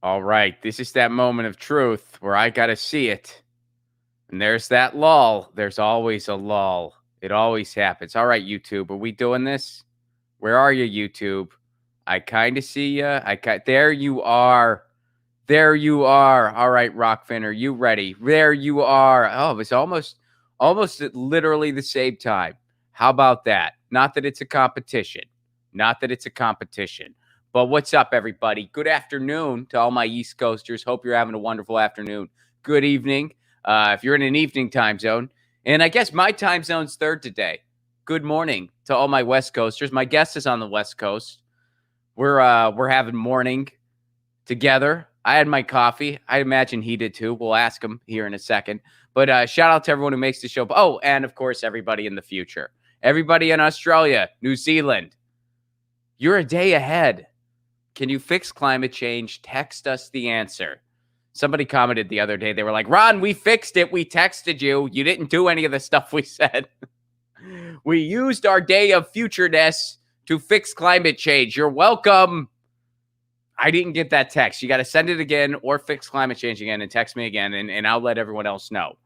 All right, this is that moment of truth where I got to see it. And there's that lull. There's always a lull. It always happens. All right, YouTube, are we doing this? Where are you, YouTube? I kind of see you. There you are. There you are. All right, Rockfin, are you ready? There you are. Oh, it was almost at literally the same time. How about that? Not that it's a competition. Not that it's a competition. But what's up, everybody? Good afternoon to all my East Coasters. Hope you're having a wonderful afternoon. Good evening. If you're in an evening time zone. And I guess my time zone's third today. Good morning to all my West Coasters. My guest is on the West Coast. We're having morning together. I had my coffee. I imagine he did too. We'll ask him here in a second. But shout out to everyone who makes the show. Oh, and of course, everybody in the future. Everybody in Australia, New Zealand. You're a day ahead. Can you fix climate change? Text us the answer. Somebody commented the other day. They were like, Ron, we fixed it. We texted you. You didn't do any of the stuff we said. We used our day of futureness to fix climate change. You're welcome. I didn't get that text. You got to send it again or fix climate change again and text me again, and I'll let everyone else know.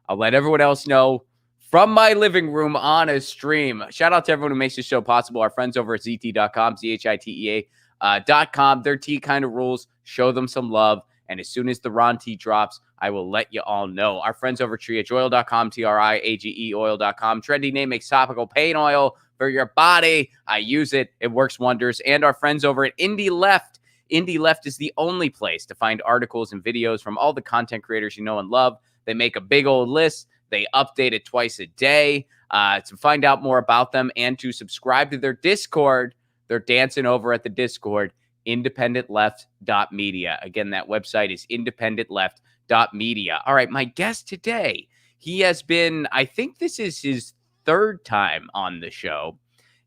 I'll let everyone else know from my living room on a stream. Shout out to everyone who makes this show possible. Our friends over at ZT.com, ZHITEA.com. Their tea kind of rules. Show them some love. And as soon as the Ron tea drops, I will let you all know. Our friends over at triageoil.com, TRIAGE oil.com. Trendy name makes topical pain oil for your body. I use it. It works wonders. And our friends over at Indie Left. Indie Left is the only place to find articles and videos from all the content creators you know and love. They make a big old list. They update it twice a day. To find out more about them and to subscribe to their Discord, they're dancing over at the Discord, independentleft.media. Again, that website is independentleft.media. All right, my guest today, he has been, I think this is his third time on the show.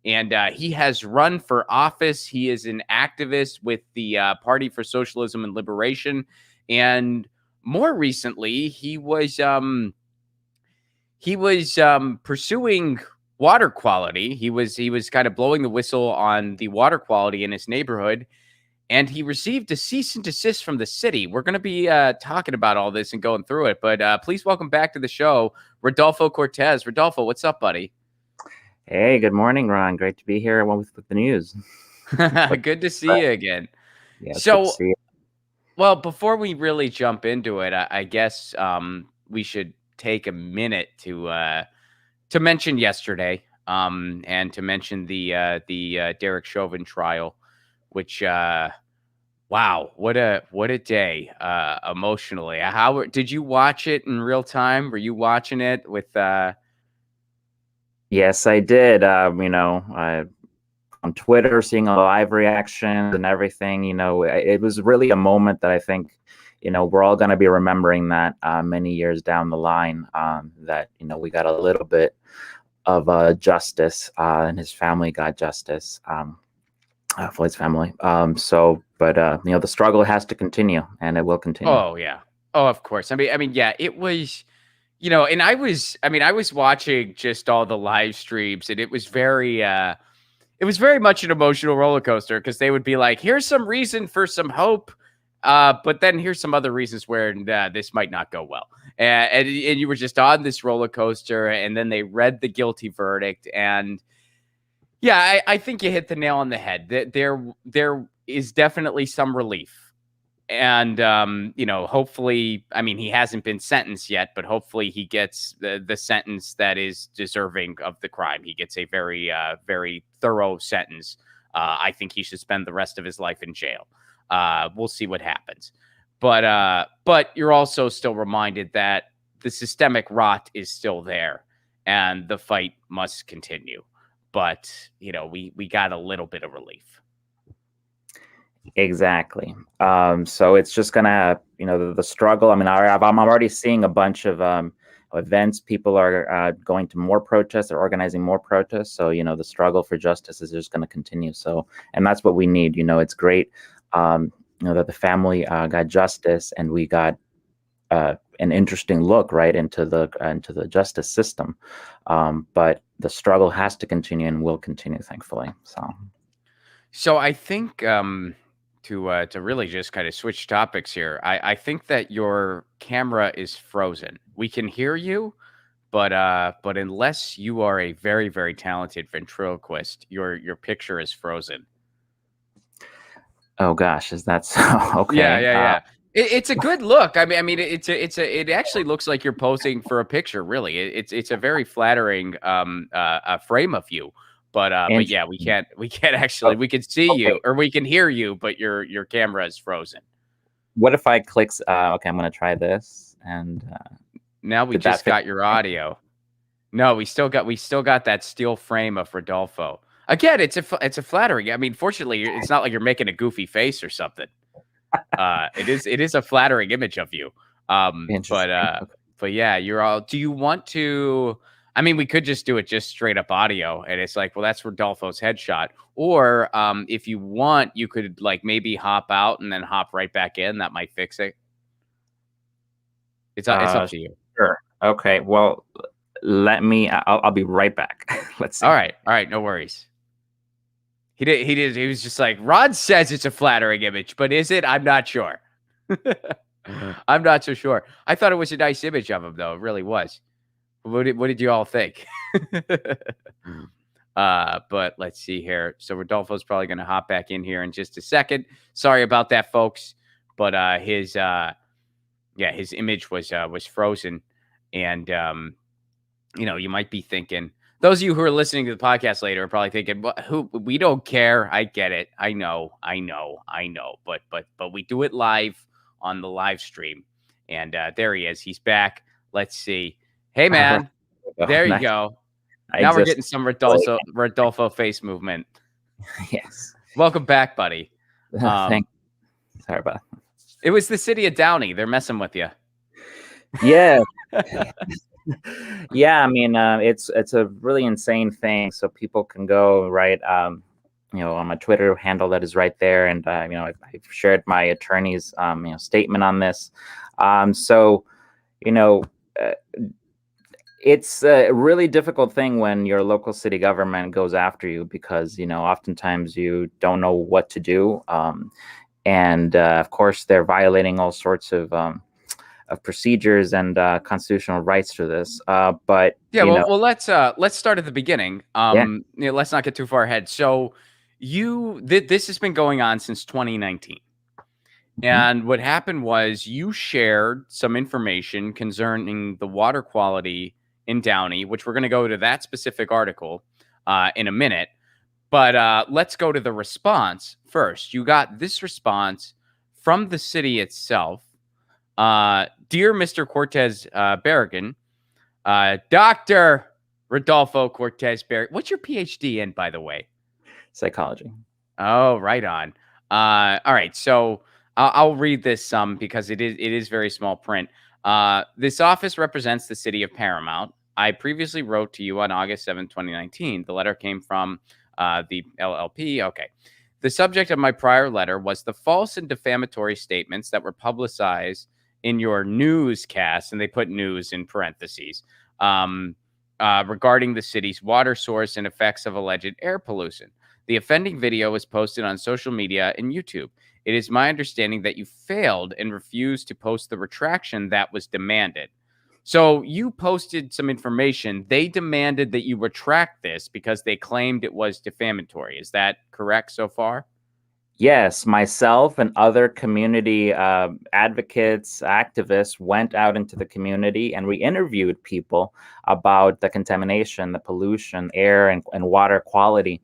And he has run for office. He is an activist with the Party for Socialism and Liberation. And more recently, he was pursuing water quality. He was kind of blowing the whistle on the water quality in his neighborhood. And he received a cease and desist from the city. We're going to be talking about all this and going through it. But please welcome back to the show, Rodolfo Cortez. Rodolfo, what's up, buddy? Hey, good morning, Ron. Great to be here with the news. Good to see you again. Yeah, so, well, before we really jump into it, I guess we should take a minute to mention yesterday, and to mention the Derek Chauvin trial, which wow, what a day emotionally. How did you watch it in real time? Were you watching it with? Yes, I did. On Twitter, seeing a live reactions and everything. It was really a moment that I think, we're all going to be remembering that many years down the line. That we got a little bit of justice, and his family got justice. Floyd's family. But the struggle has to continue, and it will continue. Oh yeah. Oh, of course. I mean, yeah. It was. And I was watching just all the live streams, and it was very much an emotional roller coaster, because they would be like, here's some reason for some hope, but then here's some other reasons where this might not go well. And you were just on this roller coaster, and then they read the guilty verdict. And yeah, I think you hit the nail on the head. There is definitely some relief. And, hopefully, I mean, he hasn't been sentenced yet, but hopefully he gets the sentence that is deserving of the crime. He gets a very, very thorough sentence. I think he should spend the rest of his life in jail. We'll see what happens. But you're also still reminded that the systemic rot is still there, and the fight must continue. But, we got a little bit of relief. Exactly. So it's just gonna, the struggle. I mean, I'm already seeing a bunch of events. People are going to more protests. They're organizing more protests. So the struggle for justice is just going to continue. So, and that's what we need. It's great, that the family got justice, and we got an interesting look right into the justice system. But the struggle has to continue and will continue, thankfully. So I think. to really just kind of switch topics here. I think that your camera is frozen. We can hear you, but unless you are a very, very talented ventriloquist, your picture is frozen. Oh gosh, is that so? Yeah, Okay. yeah, yeah. It's a good look. I mean, it actually looks like you're posing for a picture. Really, it's a very flattering frame of you. But yeah, Interesting. we can't Oh, actually we can see okay. you or we can hear you, but your camera is frozen. What if I click? Okay, I'm gonna try this. And Now we did that just fix got your it? audio. No, we still got that steel frame of Rodolfo. Again, it's a flattering. I mean, fortunately, it's not like you're making a goofy face or something. It is a flattering image of you. Um, but Interesting. uh, Okay. but yeah, you're all. Do you want to? I mean, we could just do it just straight up audio, and it's like, well, that's Rodolfo's headshot. Or if you want, you could like maybe hop out and then hop right back in. That might fix it. It's up Uh, to you. sure. Okay. Well, let me. I'll be right back. Let's see. All right, no worries. He was just like, Rod says it's a flattering image, but is it? I'm not sure. I'm not so sure. I thought it was a nice image of him, though. It really was. What did you all think? But let's see here. So Rodolfo's probably going to hop back in here in just a second. Sorry about that, folks. But his image was frozen, and you might be thinking, those of you who are listening to the podcast later are probably thinking, "What? Who? We don't care." I get it. I know. But we do it live on the live stream, and there he is. He's back. Let's see. Hey, All right. man. Oh, There you nice. go. I Now we're just getting some Rodolfo face movement. yes. Welcome back, buddy. Thank. Sorry about. It was the city of Downey. They're messing with you. Yeah. Yeah. I mean, it's a really insane thing. So people can go right. On my Twitter handle that is right there, and I've shared my attorney's statement on this. So you know. Uh, it's a really difficult thing when your local city government goes after you because oftentimes you don't know what to do, and of course they're violating all sorts of procedures and constitutional rights through this. But Yeah, well, let's start at the beginning. yeah, Let's not get too far ahead. So, this has been going on since 2019, mhm. and what happened was you shared some information concerning the water quality in Downey, which we're going to go to that specific article in a minute. But let's go to the response first. You got this response from the city itself. Dear Mr. Cortez Barragan, Dr. Rodolfo Cortez Barragan. What's your PhD in, by the way? Psychology. Oh, right on. All right. So I'll read this because it is very small print. This office represents the city of Paramount. I previously wrote to you on August 7th, 2019. The letter came from the LLP. Okay. The subject of my prior letter was the false and defamatory statements that were publicized in your newscast, and they put news in parentheses, regarding the city's water source and effects of alleged air pollution. The offending video was posted on social media and YouTube. It is my understanding that you failed and refused to post the retraction that was demanded. So you posted some information. They demanded that you retract this because they claimed it was defamatory. Is that correct so far? Yes, myself and other community advocates, activists went out into the community and we interviewed people about the contamination, the pollution, air and water quality.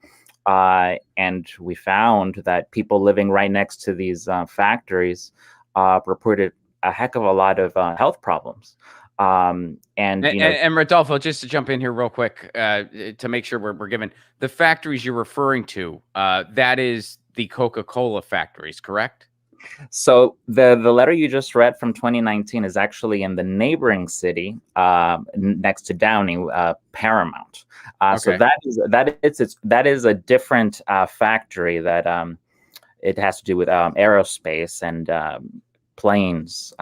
And we found that people living right next to these reported a heck of a lot of health problems. And Rodolfo, just to jump in here real quick to make sure we're given the factories you're referring to, that is the Coca-Cola factories, correct? So the letter you just read from 2019 is actually in the neighboring city next to Downey, Paramount. So Okay. that is a different factory that it has to do with aerospace and planes.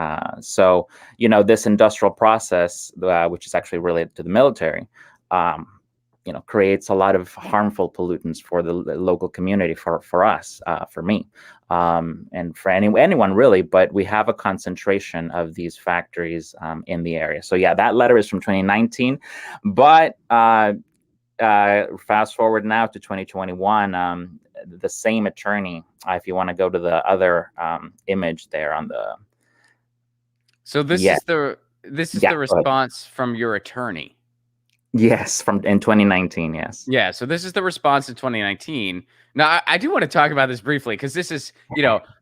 So this industrial process, which is actually related to the military, creates a lot of harmful pollutants for the local community, for us, for me, and for anyone really. But we have a concentration of these factories in the area. So yeah, that letter is from 2019, but fast forward now to 2021. The same attorney, if you want to go to the other image there on the. So this is the response from your attorney. Yes, in 2019. Yes. Yeah. So this is the response in 2019. Now, I do want to talk about this briefly because this is,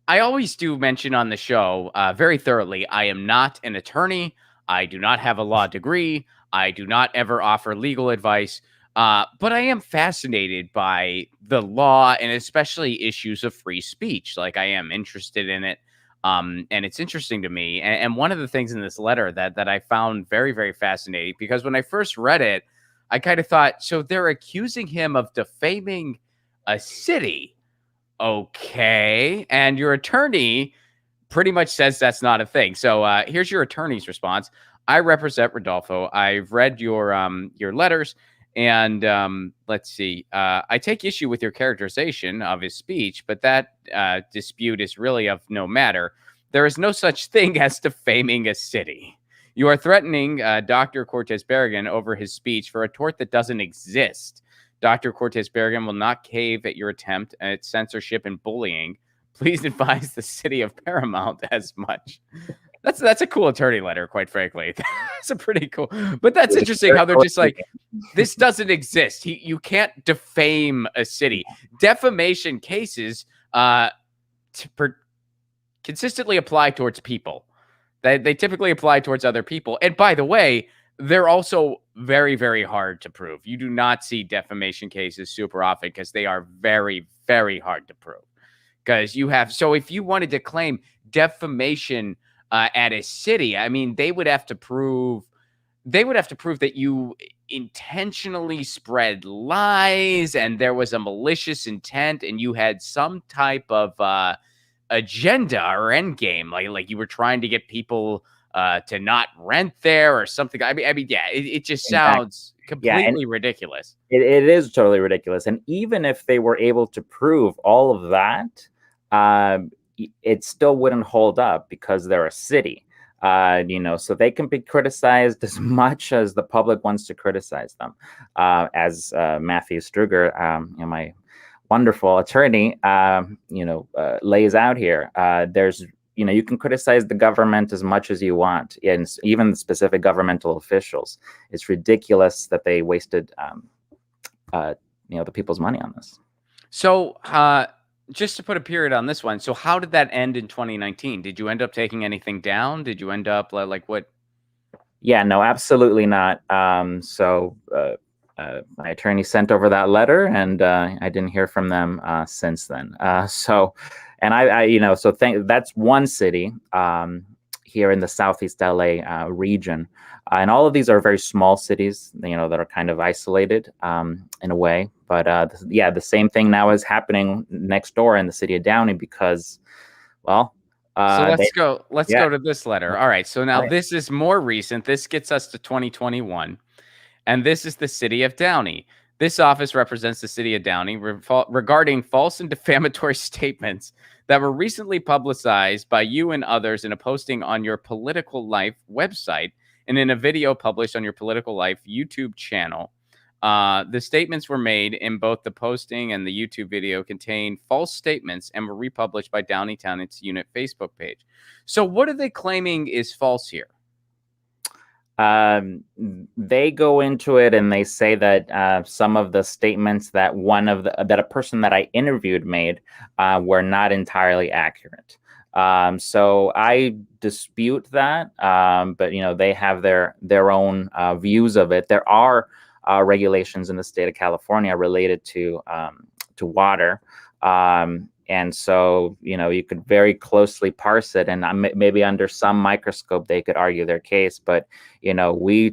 I always do mention on the show very thoroughly, I am not an attorney. I do not have a law degree. I do not ever offer legal advice. But I am fascinated by the law and especially issues of free speech. Like, I am interested in it. And it's interesting to me. And one of the things in this letter that I found very, very fascinating, because when I first read it, I kind of thought, so they're accusing him of defaming a city. Okay. And your attorney pretty much says that's not a thing. So here's your attorney's response. I represent Rodolfo. I've read your letters. And let's see. I take issue with your characterization of his speech, but that dispute is really of no matter. There is no such thing as defaming a city. You are threatening Dr. Cortez Barragan over his speech for a tort that doesn't exist. Dr. Cortez Barragan will not cave at your attempt at censorship and bullying. Please advise the city of Paramount as much. That's a cool attorney letter, quite frankly. That's a pretty cool. But that's interesting how they're just like, this doesn't exist. You can't defame a city. Defamation cases consistently apply towards people. They typically apply towards other people. And by the way, they're also very, very hard to prove. You do not see defamation cases super often because they are very, very hard to prove. Because so if you wanted to claim defamation at a city, I mean, they would have to prove that you intentionally spread lies and there was a malicious intent and you had some type of agenda or end game, like you were trying to get people to not rent there or something. I mean, yeah, it just sounds completely ridiculous. It is totally ridiculous. And even if they were able to prove all of that, it still wouldn't hold up because they're a city. So they can be criticized as much as the public wants to criticize them. As Matthew Struger, my wonderful attorney, lays out here, you can criticize the government as much as you want, and even specific governmental officials. It's ridiculous that they wasted, the people's money on this. So, just to put a period on this one, so how did that end in 2019? Did you end up taking anything down? Did you end up like what? Yeah, no, absolutely not. So my attorney sent over that letter, and I didn't hear from them since then. That's one city here in the Southeast LA region. And all of these are very small cities, that are kind of isolated in a way. But the same thing now is happening next door in the city of Downey because, so let's go to this letter. All right. So now this is more recent. This gets us to 2021. And this is the city of Downey. This office represents the city of Downey regarding false and defamatory statements that were recently publicized by you and others in a posting on your Political Life website and in a video published on your Political Life YouTube channel. The statements were made in both the posting and the YouTube video contain false statements and were republished by Downeytown its unit Facebook page. So what are they claiming is false here? They go into it and they say that some of the statements that a person that I interviewed made were not entirely accurate. So I dispute that, but they have their own views of it. There are regulations in the state of California related to water, and so you could very closely parse it, and maybe under some microscope they could argue their case. But what we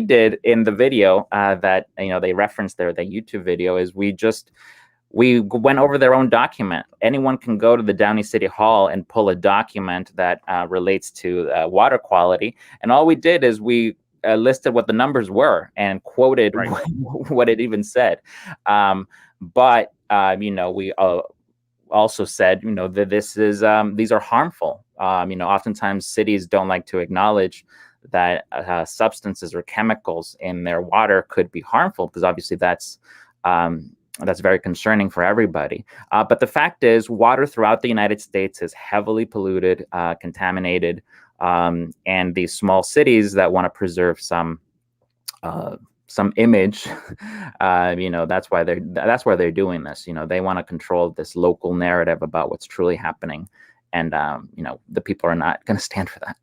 did in the video that they referenced there, the YouTube video, is we went over their own document. Anyone can go to the Downey City Hall and pull a document that relates to water quality. And all we did is we listed what the numbers were and quoted Right. what it even said. But we also said, that these are harmful. Oftentimes cities don't like to acknowledge that substances or chemicals in their water could be harmful, because obviously that's very concerning for everybody. But the fact is, water throughout the United States is heavily polluted, contaminated, and these small cities that want to preserve some image, that's why they're doing this. They want to control this local narrative about what's truly happening, and the people are not going to stand for that.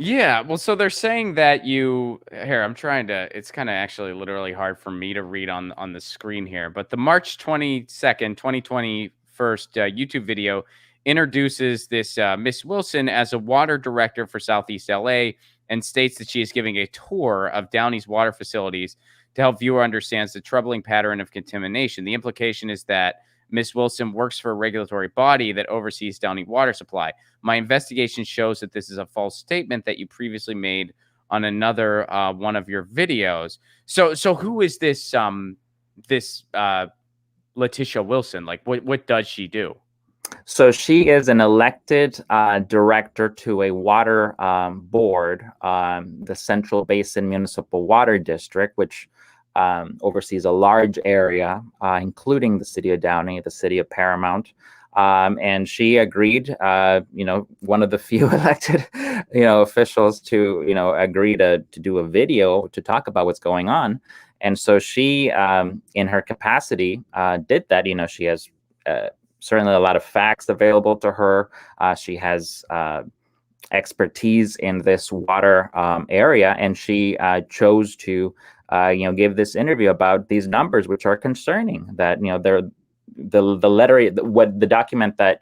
Yeah, well, so they're saying that I'm trying to, it's kind of actually literally hard for me to read on the screen here, but the March 22nd, 2021 YouTube video introduces this Miss Wilson as a water director for Southeast LA and states that she is giving a tour of Downey's water facilities to help viewer understands the troubling pattern of contamination. The implication is that Miss Wilson works for a regulatory body that oversees Downey water supply. My investigation shows that this is a false statement that you previously made on another one of your videos. So who is this Letitia Wilson? Like, what does she do? So she is an elected director to a water board, the Central Basin Municipal Water District, which oversees a large area, including the city of Downey, the city of Paramount. And she agreed, one of the few elected, officials to, agree to do a video to talk about what's going on. And so she, in her capacity, did that. She has certainly a lot of facts available to her. She has expertise in this water area, and she chose to give this interview about these numbers, which are concerning. That they're the document that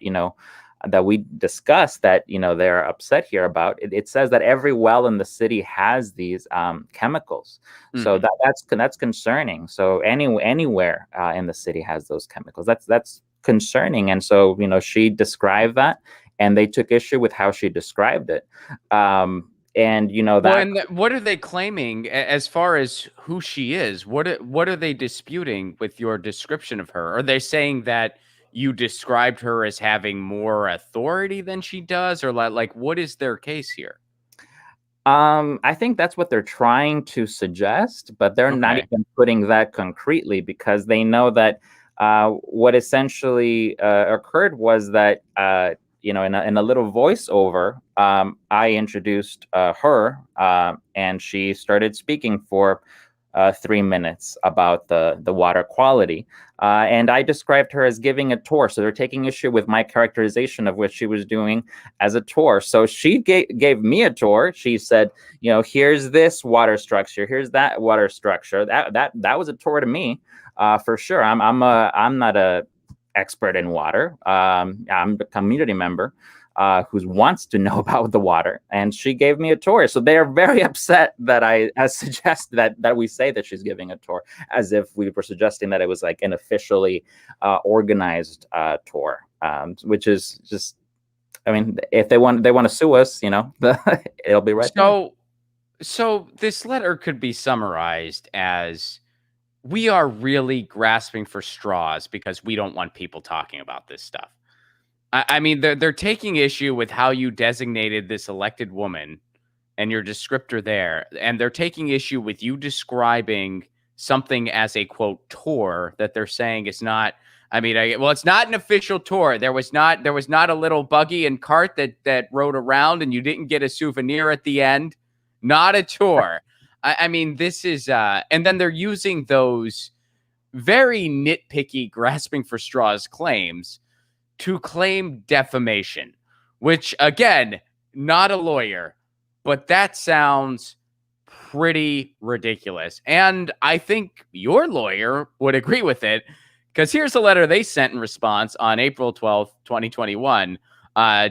that we discussed, that they're upset here about. It says that every well in the city has these chemicals. Mm-hmm. So that's concerning. So anywhere in the city has those chemicals. That's concerning. And so she described that, and they took issue with how she described it. And what are they claiming as far as who she is? What are they disputing with your description of her? Are they saying that you described her as having more authority than she does, or like what is their case here? I think that's what they're trying to suggest, but they're not even putting that concretely, because they know that what essentially occurred was that in a little voiceover, I introduced her, and she started speaking for 3 minutes about the water quality, and I described her as giving a tour. So they're taking issue with my characterization of what she was doing as a tour. So she gave me a tour. She said, here's this water structure, here's that water structure. That was a tour to me, for sure. I'm not a expert in water. I'm a community member who wants to know about the water, and she gave me a tour. So they are very upset that I suggest that we say that she's giving a tour, as if we were suggesting that it was like an officially organized tour, which is just, I mean, if they want to sue us, it'll be right there. So this letter could be summarized as, we are really grasping for straws because we don't want people talking about this stuff. I mean, they're taking issue with how you designated this elected woman and your descriptor there. And they're taking issue with you describing something as a, quote, tour that they're saying is not. I mean, it's not an official tour. There was not a little buggy and cart that rode around and you didn't get a souvenir at the end. Not a tour. I mean, this is, and then they're using those very nitpicky, grasping for straws claims to claim defamation, which, again, not a lawyer, but that sounds pretty ridiculous. And I think your lawyer would agree with it, because here's a letter they sent in response on April 12th, 2021.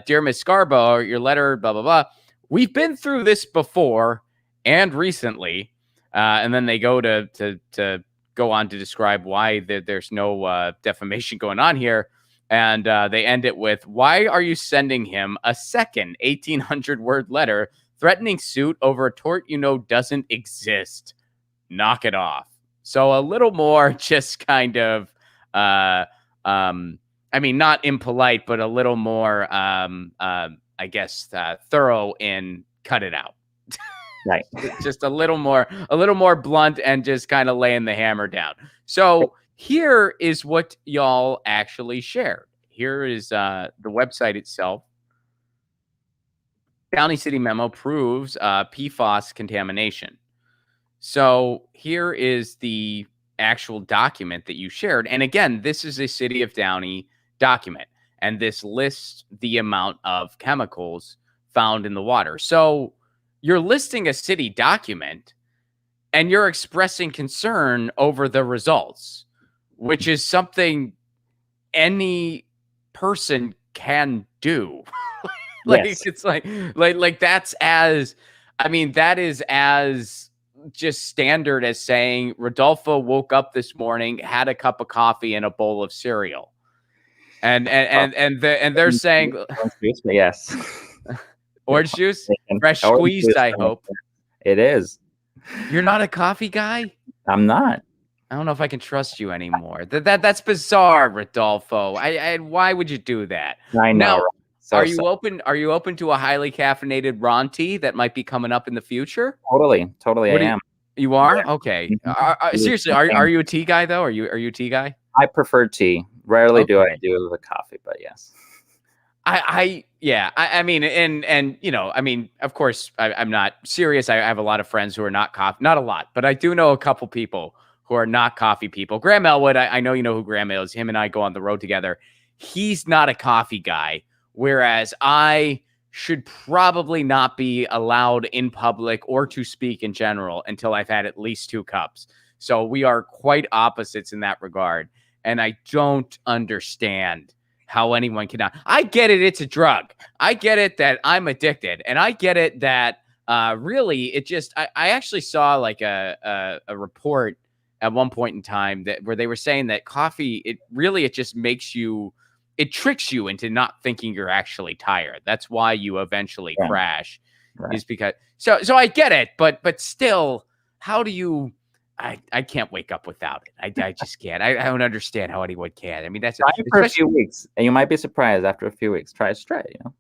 Dear Ms. Scarborough, your letter, blah, blah, blah. We've been through this before and recently. And then they go to go on to describe why there's no defamation going on here. And they end it with, why are you sending him a second 1,800-word letter Threatening suit over a tort you know doesn't exist. Knock it off. So a little more just kind of, I mean, not impolite, but a little more, I guess, thorough in cut it out. Right. Just a little more blunt and just kind of laying the hammer down. So here is what y'all actually shared. Here is the website itself. Downey City memo proves PFAS contamination. So here is the actual document that you shared. And again, this is a City of Downey document. And this lists the amount of chemicals found in the water. So you're listing a city document and you're expressing concern over the results, which is something any person can do. Like, Yes. it's like that's as, I mean, that is as just standard as saying Rodolfo woke up this morning, had a cup of coffee and a bowl of cereal. And they're saying Yes. orange juice, fresh squeezed, I hope. It is. You're not a coffee guy? I'm not. I don't know if I can trust you anymore. That's bizarre, Rodolfo. Why would you do that? I know. Now, So, are you open? Are you open to a highly caffeinated Ron tea that might be coming up in the future? Totally, I am. You are? Yeah. Okay. Mhm. Seriously, are you a tea guy though? Are you a tea guy? I prefer tea. Rarely do I Okay. do the coffee, but yes. Yeah. I mean, and you know, I mean, of course, I'm not serious. I have a lot of friends who are not coffee, not a lot, but I do know a couple people who are not coffee people. Graham Elwood, I know you know who Graham is. Him and I go on the road together. He's not a coffee guy, whereas I should probably not be allowed in public or to speak in general until I've had at least 2 cups. So we are quite opposites in that regard. And I don't understand how anyone cannot. I get it. It's a drug. I get it that I'm addicted. And I get it that really it just, I actually saw like a report at one point in time that where they were saying that coffee, it just makes you, it tricks you into not thinking you're actually tired. That's why you eventually crash, is because so I get it, but still, how do you? I can't wake up without it. I just can't. I don't understand how anyone can. I mean, that's try it for a few weeks, and you might be surprised after a few weeks. Try it straight, you know.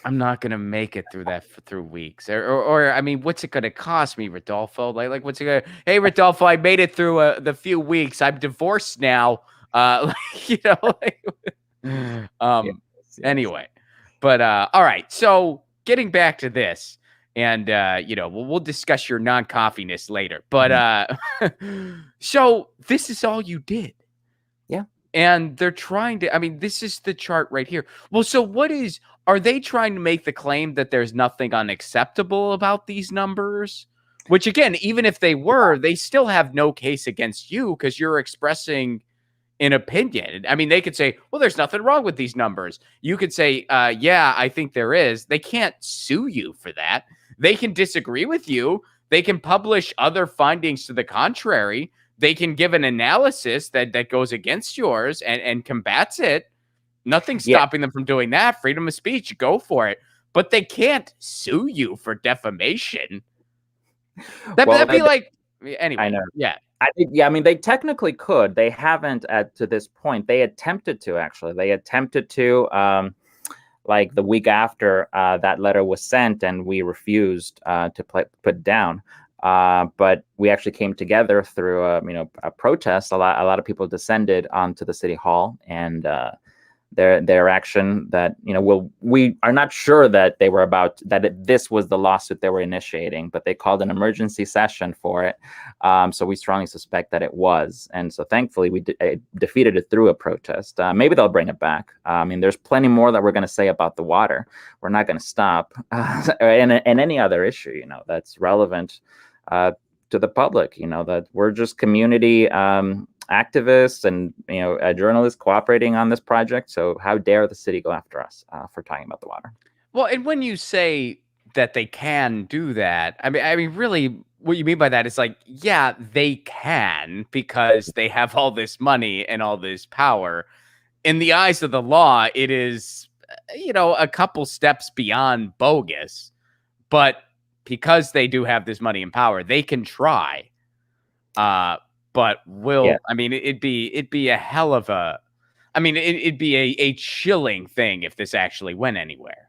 I'm not gonna make it through that through weeks, or I mean, what's it gonna cost me, Rodolfo? Like what's it gonna? Hey, Rodolfo, I made it through the few weeks. I'm divorced now. Like, you know, like, Yes. anyway, but all right. So getting back to this, and you know, we'll discuss your non-coffeeness later. But so this is all you did. Yeah. And they're trying to, I mean, this is the chart right here. Well, so are they trying to make the claim that there's nothing unacceptable about these numbers? Which again, even if they were, they still have no case against you because you're expressing an opinion. I mean, they could say, well, there's nothing wrong with these numbers. You could say, yeah, I think there is. They can't sue you for that. They can disagree with you. They can publish other findings to the contrary. They can give an analysis that goes against yours and combats it. Nothing's stopping them from doing that. Freedom of speech, go for it. But they can't sue you for defamation. That'd be like, anyway. I know. Yeah. I mean, they technically could. They haven't to this point. They attempted to, actually. They attempted to, like the week after that letter was sent, and we refused to put down. But we actually came together through a protest. A lot of people descended onto the city hall, and their action that we are not sure that they were this was the lawsuit they were initiating, but they called an emergency session for it. So we strongly suspect that it was, and so thankfully we defeated it through a protest. Maybe they'll bring it back. I mean, there's plenty more that we're going to say about the water. We're not going to stop, and any other issue that's relevant to the public. That we're just community activists and journalists cooperating on this project. So how dare the city go after us for talking about the water? Well, and when you say that they can do that, I mean, really, what you mean by that is like, yeah, they can because they have all this money and all this power. In the eyes of the law, it is, a couple steps beyond bogus, but because they do have this money and power, they can try. But I mean, it'd be a hell of a, I mean, it'd be a chilling thing if this actually went anywhere.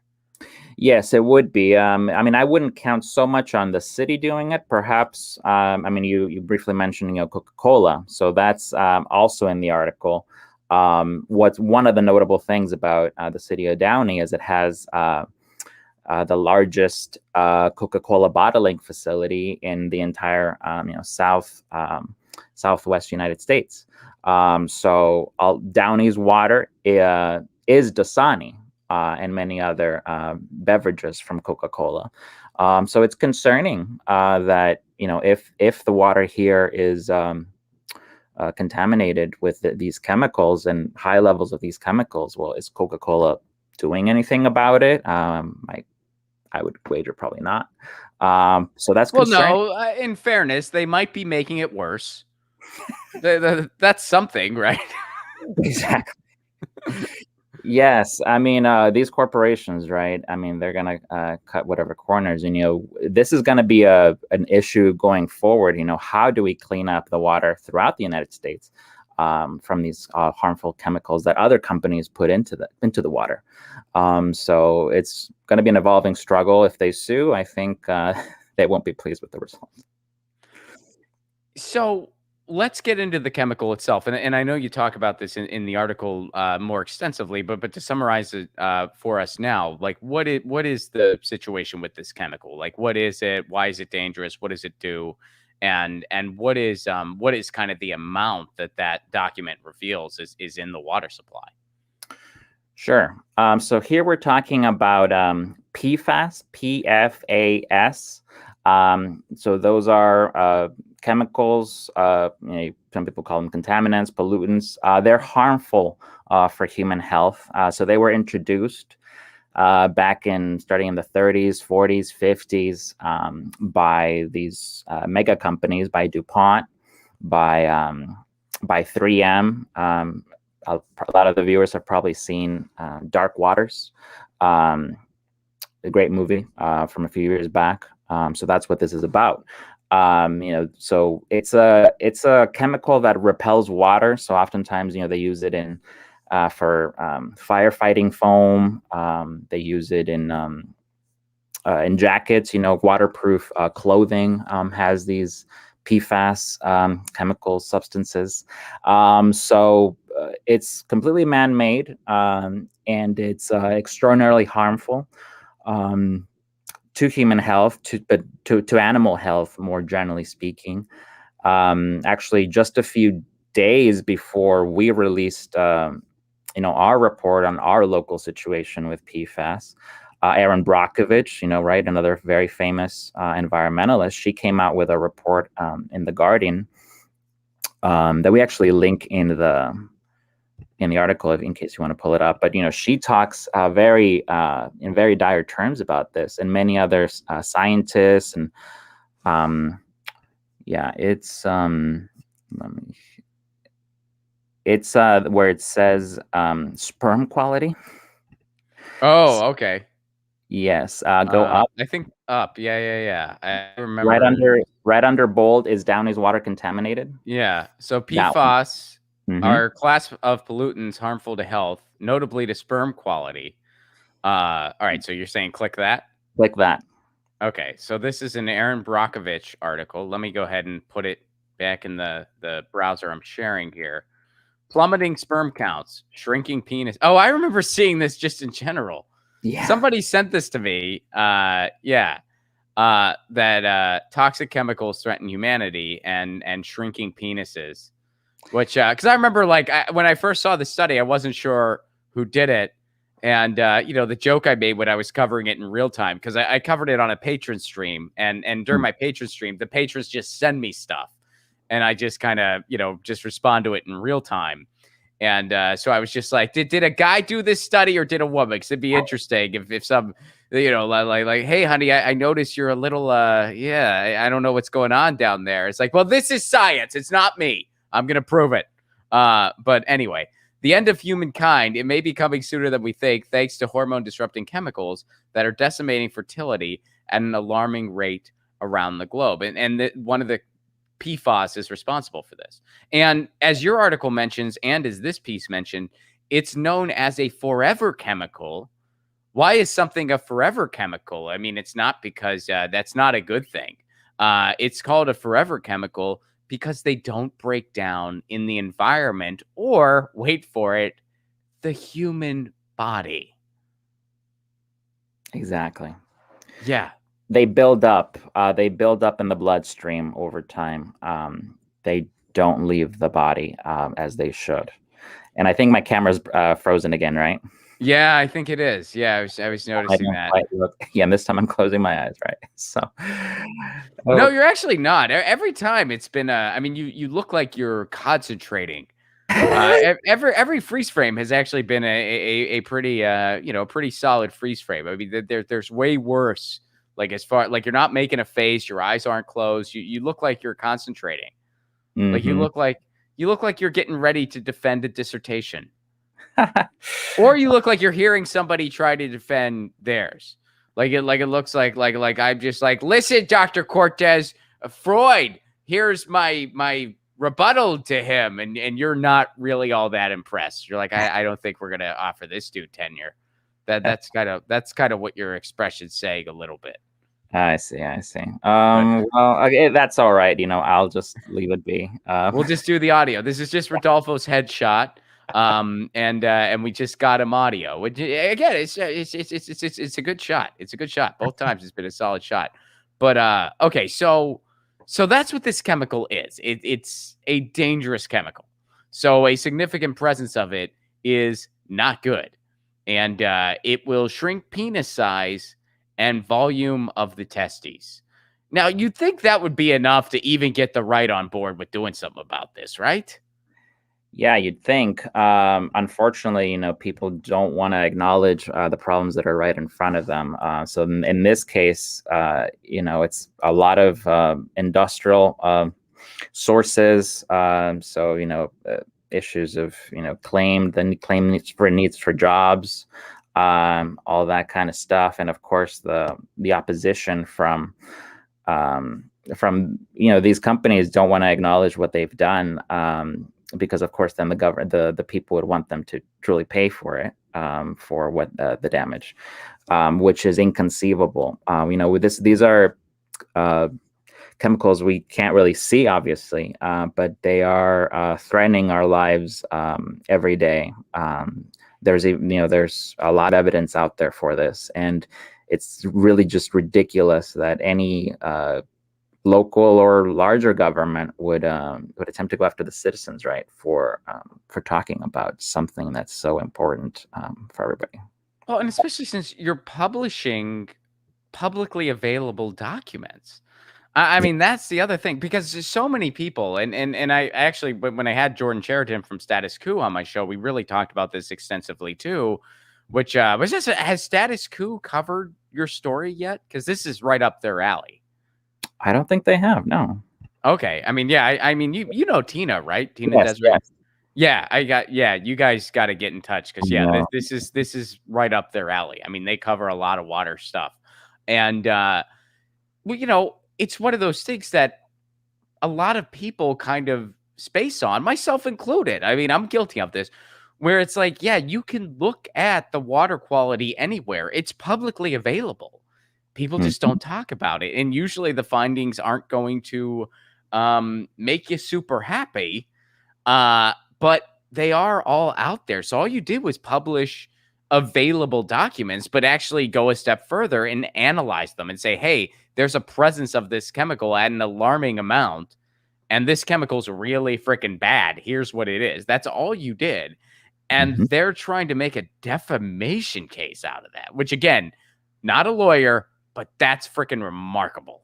Yes, it would be. I mean, I wouldn't count so much on the city doing it. Perhaps, I mean, you briefly mentioned, Coca-Cola. So that's also in the article. What's one of the notable things about the city of Downey is it has the largest Coca-Cola bottling facility in the entire, Southwest United States. So Downey's water is Dasani. And many other beverages from Coca-Cola. So it's concerning that, if the water here is contaminated with these chemicals and high levels of these chemicals, well, is Coca-Cola doing anything about it? I would wager probably not. So that's concerning. Well, no, in fairness, they might be making it worse. That's something, right? Exactly. Yes, I mean, these corporations, right? I mean, they're gonna cut whatever corners, and this is gonna be an issue going forward. How do we clean up the water throughout the United States from these harmful chemicals that other companies put into the water? So it's going to be an evolving struggle. If they sue, I think they won't be pleased with the results. So let's get into the chemical itself, and I know you talk about this in the article more extensively, but to summarize it for us now, like what is the situation with this chemical? Like, what is it? Why is it dangerous? What does it do? And what is kind of the amount that document reveals is in the water supply? Sure. So here we're talking about PFAS, PFAS. So those are chemicals. Some people call them contaminants, pollutants. They're harmful for human health. So they were introduced starting in the 30s, 40s, 50s by these mega companies, by DuPont, by 3M. A lot of the viewers have probably seen Dark Waters, a great movie from a few years back. So that's what this is about. So it's a chemical that repels water. So oftentimes, they use it for firefighting foam. They use it in jackets. Waterproof clothing has these PFAS chemical substances. So it's completely man-made, and it's extraordinarily harmful to human health, to animal health, more generally speaking. Actually, just a few days before we released, our report on our local situation with PFAS, Erin Brockovich, right, another very famous environmentalist, she came out with a report in The Guardian that we actually link in the article in case you want to pull it up. But she talks in very dire terms about this, and many other scientists, and it's where it says sperm quality. Oh, okay. Yes, go up. I think up. Yeah. I remember. Right under bold is Downey's water contaminated. Yeah. So PFAS Mm-hmm. are a class of pollutants harmful to health, notably to sperm quality. All right. So you're saying click that? Click that. Okay. So this is an Erin Brockovich article. Let me go ahead and put it back in the browser I'm sharing here. Plummeting sperm counts, shrinking penis. Oh, I remember seeing this just in general. Yeah. Somebody sent this to me. That toxic chemicals threaten humanity and shrinking penises, which because I remember when I first saw the study, I wasn't sure who did it, and the joke I made when I was covering it in real time, because I covered it on a patron stream, and during my patron stream, the patrons just send me stuff, and I just kind of just respond to it in real time. And so I was just like, did a guy do this study or did a woman? Because it'd be interesting if some, like, hey, honey, I noticed you're a little, I don't know what's going on down there. It's like, well, this is science. It's not me. I'm going to prove it. But anyway, the end of humankind, it may be coming sooner than we think, thanks to hormone disrupting chemicals that are decimating fertility at an alarming rate around the globe. And one of the PFAS is responsible for this. And as your article mentions, and as this piece mentioned, it's known as a forever chemical. Why is something a forever chemical? I mean, it's not because that's not a good thing. It's called a forever chemical because they don't break down in the environment or, wait for it, the human body. Exactly. Yeah. They build up. They build up in the bloodstream over time. They don't leave the body as they should. And I think my camera's frozen again, right? Yeah, I think it is. Yeah, I was noticing that. Yeah, and this time I'm closing my eyes, right? So, no, you're actually not. Every time it's been. I mean, you look like you're concentrating. Every freeze frame has actually been a pretty pretty solid freeze frame. I mean, there's way worse. Like as far like you're not making a face, your eyes aren't closed. You look like you're concentrating. Like you look like you're getting ready to defend a dissertation. Or you look like you're hearing somebody try to defend theirs. Like it looks like I'm just like, listen, Dr. Cortez, Freud, here's my rebuttal to him, and you're not really all that impressed. You're like, I don't think we're gonna offer this dude tenure. That's kind of what your expression's saying a little bit. I see. Well, okay, that's all right. I'll just leave it be. We'll just do the audio. This is just Rodolfo's headshot. And we just got him audio. Which, again, it's a good shot. It's a good shot. Both times it's been a solid shot. But okay, so that's what this chemical is. It's a dangerous chemical. So a significant presence of it is not good, and it will shrink penis size and volume of the testes. Now, you'd think that would be enough to even get the right on board with doing something about this, right? Yeah, you'd think. Unfortunately, people don't want to acknowledge the problems that are right in front of them. So in this case, it's a lot of industrial sources. Issues of claim needs for jobs, all that kind of stuff, and of course the opposition from these companies don't want to acknowledge what they've done. Because of course, then the people would want them to truly pay for it, for what the damage, which is inconceivable. These are chemicals we can't really see, obviously, but they are threatening our lives every day. There's a lot of evidence out there for this, and it's really just ridiculous that any local or larger government would attempt to go after the citizens, right, for talking about something that's so important for everybody. Well, and especially since you're publishing publicly available documents. I mean, that's the other thing, because there's so many people, and I actually, when I had Jordan Sheridan from Status Quo on my show, we really talked about this extensively too. Which was this? Has Status Quo covered your story yet? Because this is right up their alley. I don't think they have. No. Okay. I mean, yeah. I mean, you know Tina, right? Tina Desiree. Yes. Yeah. You guys got to get in touch, because this is right up their alley. I mean, they cover a lot of water stuff, and it's one of those things that a lot of people kind of space on, myself included. I mean, I'm guilty of this, where it's like, yeah, you can look at the water quality anywhere. It's publicly available. People just don't talk about it. And usually the findings aren't going to make you super happy. But they are all out there. So all you did was publish available documents, but actually go a step further and analyze them and say, hey, there's a presence of this chemical at an alarming amount, and this chemical's really freaking bad. Here's what it is. That's all you did. And they're trying to make a defamation case out of that, which, again, not a lawyer, but that's freaking remarkable.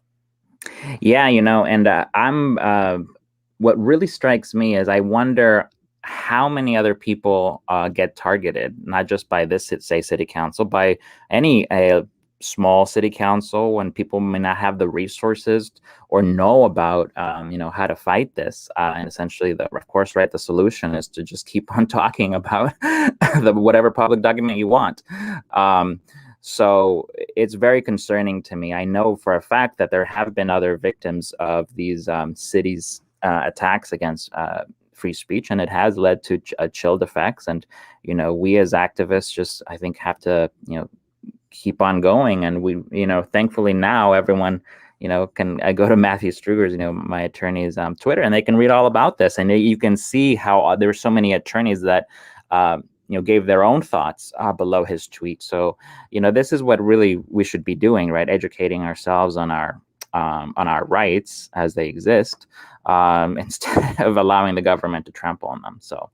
Yeah, and what really strikes me is I wonder how many other people get targeted, not just by this, say, city council, by any small city council, when people may not have the resources or know about, how to fight this. And essentially, of course, right, the solution is to just keep on talking about whatever public document you want. So it's very concerning to me. I know for a fact that there have been other victims of these cities attacks against free speech, and it has led to chilled effects. And we as activists just, I think, have to keep on going. And we, thankfully now everyone can go to Matthew Struger's, my attorney's Twitter, and they can read all about this. And you can see how there's so many attorneys that gave their own thoughts below his tweet. So this is what really we should be doing, right? Educating ourselves on our rights as they exist, instead of allowing the government to trample on them. So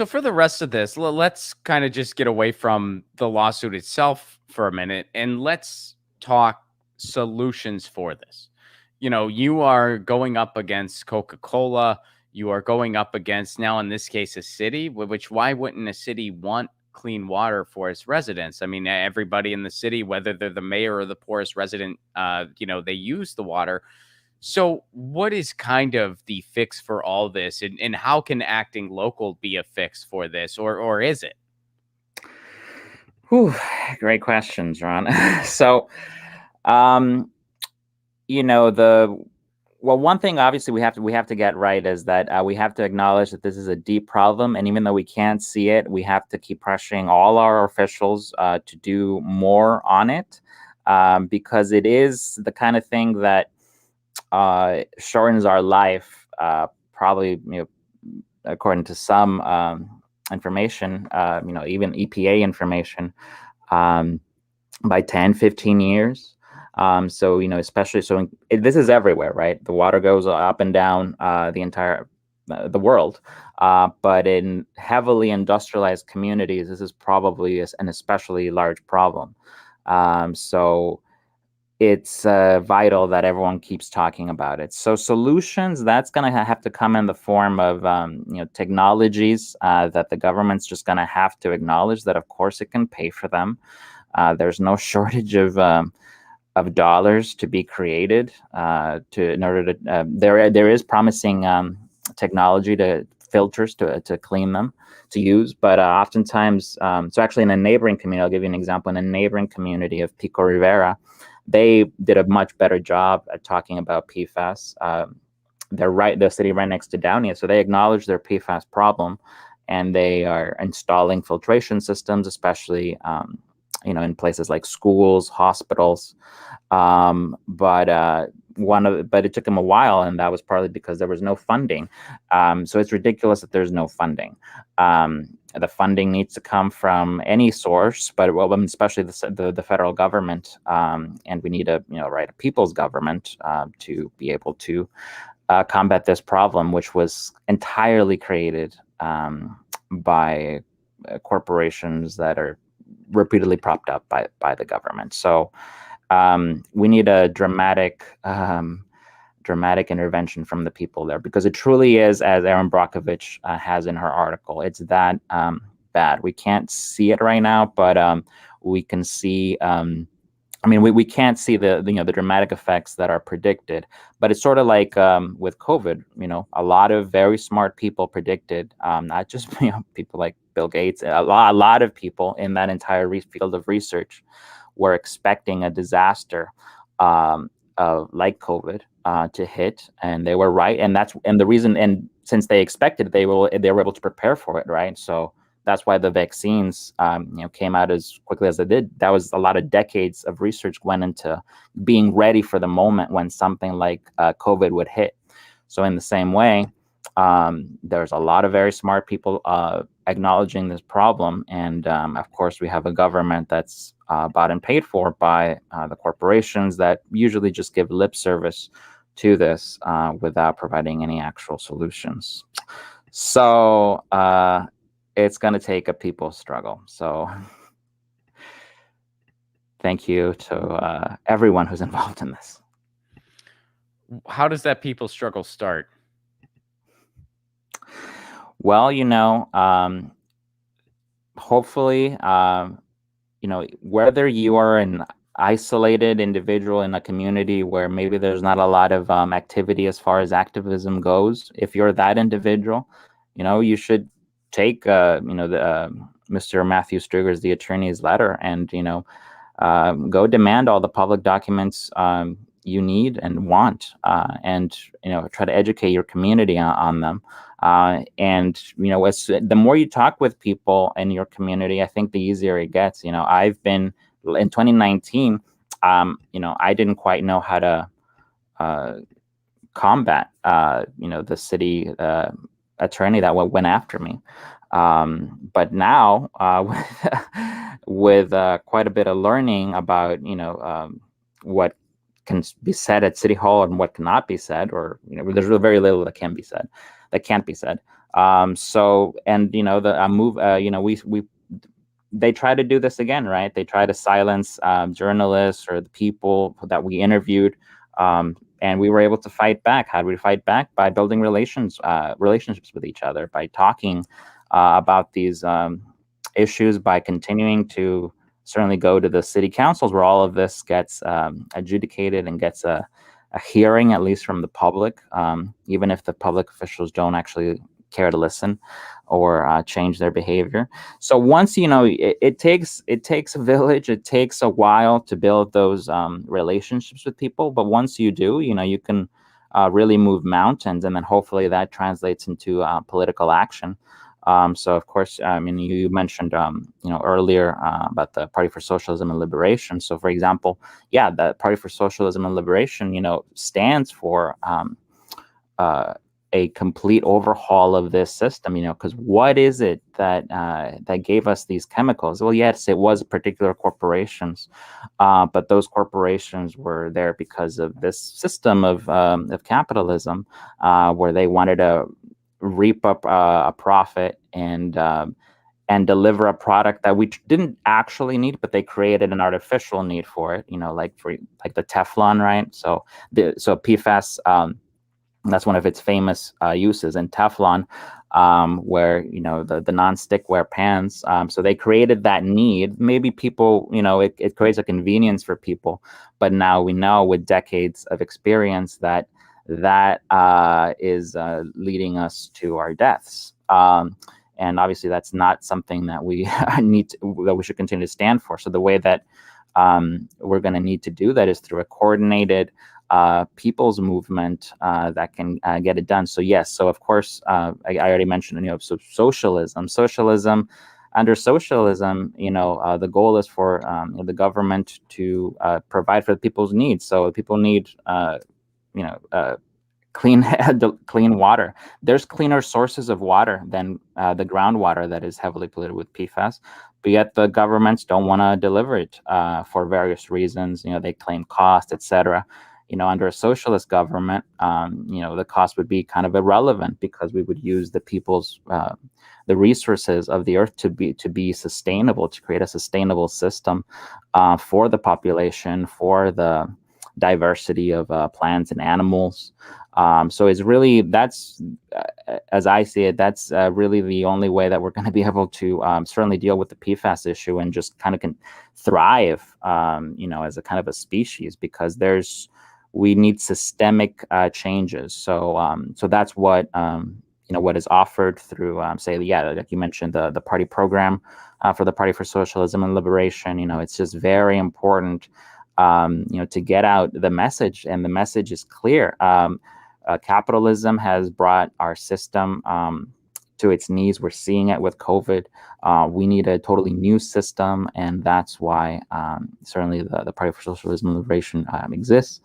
for the rest of this, let's kind of just get away from the lawsuit itself for a minute, and let's talk solutions for this. You are going up against Coca-Cola. You are going up against, now in this case, a city, which why wouldn't a city want clean water for its residents? I mean, everybody in the city, whether they're the mayor or the poorest resident, they use the water. So what is kind of the fix for all this, and how can acting local be a fix for this, or is it? Whew, great questions, Ron. So, one thing obviously we have to get right is that we have to acknowledge that this is a deep problem, and even though we can't see it, we have to keep pressuring all our officials to do more on it, because it is the kind of thing that shortens our life, probably, according to some information, even EPA information, by 10, 15 years. So, especially, this is everywhere, right? The water goes up and down the entire the world. But in heavily industrialized communities, this is probably an especially large problem. So it's vital that everyone keeps talking about it. So solutions, that's going to have to come in the form of technologies that the government's just going to have to acknowledge that, of course, it can pay for them. There's no shortage of dollars to be created in order to. There is promising technology to filters to clean them to use, but oftentimes, so actually in a neighboring community, I'll give you an example. In a neighboring community of Pico Rivera, they did a much better job at talking about PFAS. The city right next to Downey, so they acknowledge their PFAS problem, and they are installing filtration systems, especially in places like schools, hospitals. But it took them a while, and that was partly because there was no funding. So it's ridiculous that there's no funding. The funding needs to come from any source, but especially the federal government, and we need a people's government to be able to combat this problem, which was entirely created by corporations that are repeatedly propped up by the government. So we need a dramatic intervention from the people there, because it truly is, as Erin Brockovich has in her article, it's that bad. We can't see it right now, but we can see. We can't see the dramatic effects that are predicted, but it's sort of like with COVID. A lot of very smart people predicted, not just people like Bill Gates. A lot of people in that entire field of research were expecting a disaster like COVID to hit, and they were right. And the reason. And since they expected, they were able to prepare for it, right? So that's why the vaccines came out as quickly as they did. That was a lot of decades of research went into being ready for the moment when something like COVID would hit. So in the same way, there's a lot of very smart people acknowledging this problem, and of course we have a government that's bought and paid for by the corporations that usually just give lip service to this without providing any actual solutions. So it's going to take a people struggle. So thank you to everyone who's involved in this. How does that people struggle start? Well, hopefully, whether you are an isolated individual in a community where maybe there's not a lot of activity as far as activism goes, if you're that individual, you should take Mr. Matthew Struger's, the attorney's letter, and go demand all the public documents you need and want, and try to educate your community on them. And the more you talk with people in your community, I think the easier it gets. I've been in 2019. I didn't quite know how to combat, the city attorney that went after me. But now, with quite a bit of learning about, what can be said at City Hall and what cannot be said, or there's really very little that can't be said. So, and the move, we they try to do this again, right? They try to silence journalists or the people that we interviewed. And we were able to fight back. How did we fight back? By building relationships with each other, by talking about these issues, by continuing to certainly go to the city councils where all of this gets adjudicated and gets a hearing, at least from the public, even if the public officials don't actually care to listen or change their behavior. So once it takes a village, it takes a while to build those relationships with people, but once you do, you can really move mountains, and then hopefully that translates into political action. So of course, you mentioned earlier about the Party for Socialism and Liberation. So for example, the Party for Socialism and Liberation stands for a complete overhaul of this system, because what is it that gave us these chemicals? Well, yes, it was particular corporations, but those corporations were there because of this system of capitalism, where they wanted to reap up a profit and deliver a product that we didn't actually need, but they created an artificial need for it. Like the Teflon, right? So PFAS. That's one of its famous uses in Teflon, where the non-stickware pans. So they created that need. Maybe people, it creates a convenience for people, but now we know with decades of experience that is leading us to our deaths. And obviously, that's not something that we that we should continue to stand for. So the way that we're going to need to do that is through a coordinated people's movement that can get it done. So yes, so of course, I already mentioned, so socialism. Under socialism, the goal is for the government to provide for the people's needs. So people need, clean water. There's cleaner sources of water than the groundwater that is heavily polluted with PFAS, but yet the governments don't want to deliver it for various reasons. They claim cost, etc. Under a socialist government, the cost would be kind of irrelevant, because we would use the people's the resources of the earth to be sustainable, to create a sustainable system for the population, for the diversity of plants and animals. So it's really, as I see it, that's really the only way that we're going to be able to certainly deal with the PFAS issue and just kind of can thrive, as a kind of a species, because we need systemic changes. So that's what what is offered through, like you mentioned, the party program for the Party for Socialism and Liberation. It's just very important, to get out the message, and the message is clear. Capitalism has brought our system to its knees. We're seeing it with COVID. We need a totally new system, and that's why certainly the Party for Socialism and Liberation exists.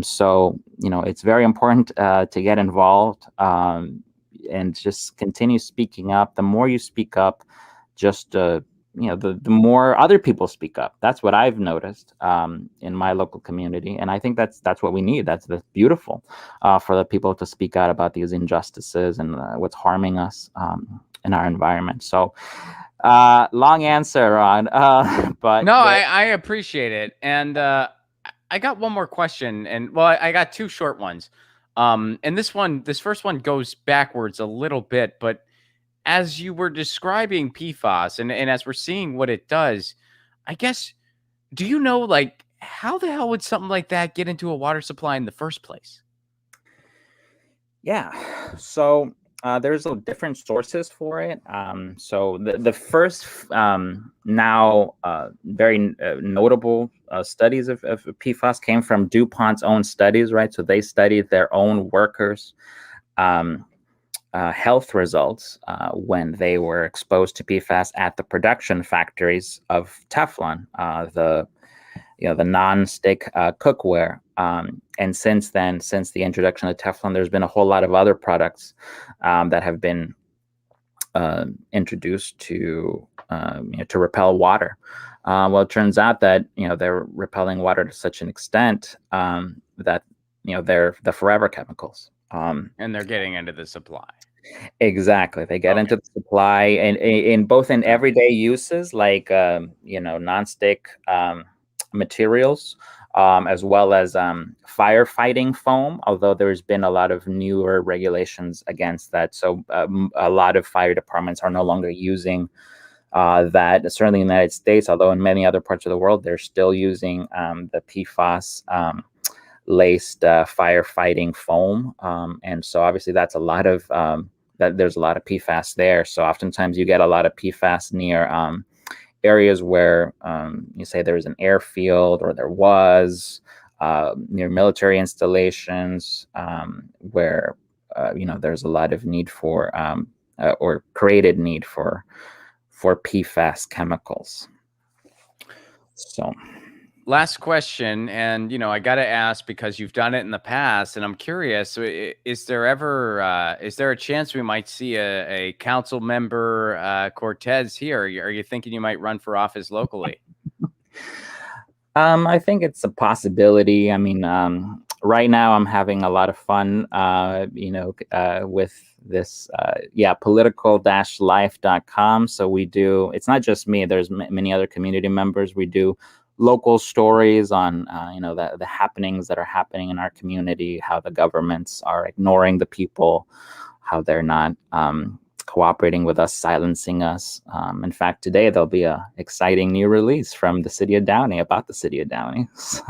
So it's very important to get involved, and just continue speaking up. The more you speak up, just the more other people speak up. That's what I've noticed in my local community, and I think that's what we need. That's beautiful, for the people to speak out about these injustices and what's harming us in our environment. So, long answer, Ron. But no, I appreciate it, and I got one more question, and I got two short ones. And this first one goes backwards a little bit, but as you were describing PFAS and as we're seeing what it does, I guess, do you know, like, how the hell would something like that get into a water supply in the first place? Yeah. So There's different sources for it. So the first now very notable studies of PFAS came from DuPont's own studies, right? So they studied their own workers' health results when they were exposed to PFAS at the production factories of Teflon, the non-stick cookware. And since then, since the introduction of Teflon, there's been a whole lot of other products that have been introduced to repel water. Well, it turns out that they're repelling water to such an extent that they're the forever chemicals. And they're getting into the supply. Exactly. They get into the supply and in both in everyday uses like nonstick materials, as well as firefighting foam, although there's been a lot of newer regulations against that. So a lot of fire departments are no longer using that, certainly in the United States, although in many other parts of the world, they're still using the PFAS laced firefighting foam. And so obviously that's a lot of there's a lot of PFAS there. So oftentimes you get a lot of PFAS near areas where you say there's an airfield or there was near military installations where there's a lot of need for or created need for PFAS chemicals. So last question, and I got to ask because you've done it in the past, and I'm curious: is there a chance we might see a council member Cortez here? Are you thinking you might run for office locally? I think it's a possibility. I mean, right now I'm having a lot of fun, with this, political-life.com. So we do, it's not just me, there's many other community members. We do local stories on, the happenings that are happening in our community, how the governments are ignoring the people, how they're not cooperating with us, silencing us. In fact, today there'll be a exciting new release from the city of Downey about the city of Downey. So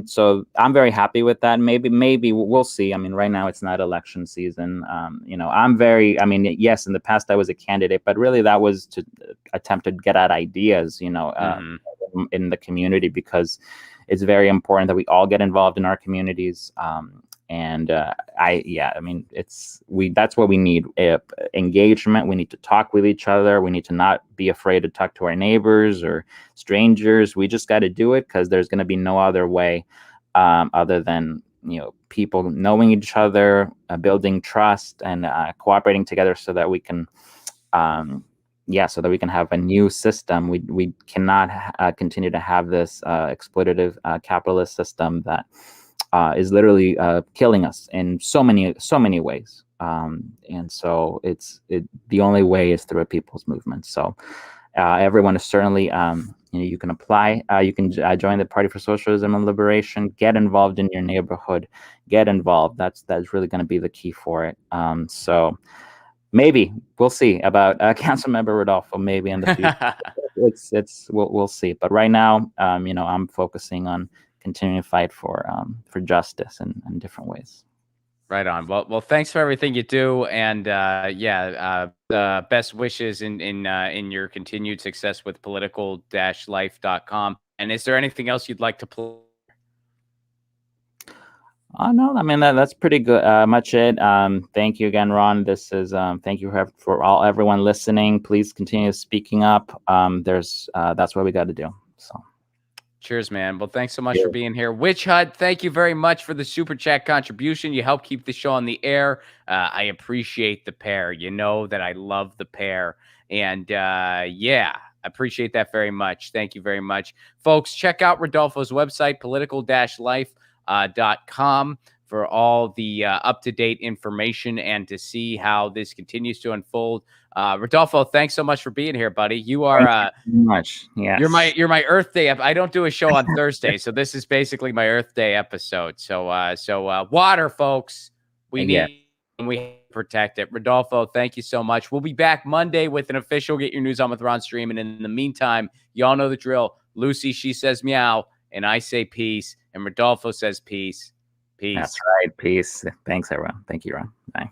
so I'm very happy with that. Maybe we'll see. I mean, right now it's not election season. Yes, in the past I was a candidate, but really that was to attempt to get at ideas, in the community, because it's very important that we all get involved in our communities. That's what we need. Engagement. We need to talk with each other. We need to not be afraid to talk to our neighbors or strangers. We just got to do it, because there's going to be no other way other than people knowing each other, building trust, and cooperating together so that we can have a new system. We cannot continue to have this exploitative capitalist system that is literally killing us in so many ways. And so the only way is through a people's movement. So everyone is certainly, you can apply, you can join the Party for Socialism and Liberation, get involved in your neighborhood, get involved. That's really going to be the key for it. So maybe we'll see about Councilmember Rodolfo, maybe in the future. We'll see. But right now, I'm focusing on continuing to fight for justice in different ways. Right on. Well, thanks for everything you do, and best wishes in your continued success with political-life.com. And is there anything else you'd like to plug? No, I mean that's pretty good. Much it. Thank you again, Ron. This is thank you for everyone listening. Please continue speaking up. That's what we got to do. So. Cheers, man. Well, thanks so much for being here. Witch Hut, thank you very much for the super chat contribution. You help keep the show on the air. I appreciate the pair. You know that I love the pair. And I appreciate that very much. Thank you very much. Folks, check out Rodolfo's website, political-life.com, for all the up-to-date information and to see how this continues to unfold. Rodolfo, thanks so much for being here, buddy. You are much. Yes. You're my Earth Day. I don't do a show on Thursday, so this is basically my Earth Day episode. So water, folks. We need and we protect it. Rodolfo, thank you so much. We'll be back Monday with an official Get Your News On with Ron stream. And in the meantime, y'all know the drill. Lucy, she says meow, and I say peace, and Rodolfo says peace. Peace. That's right. Peace. Thanks, everyone. Thank you, Ron. Bye.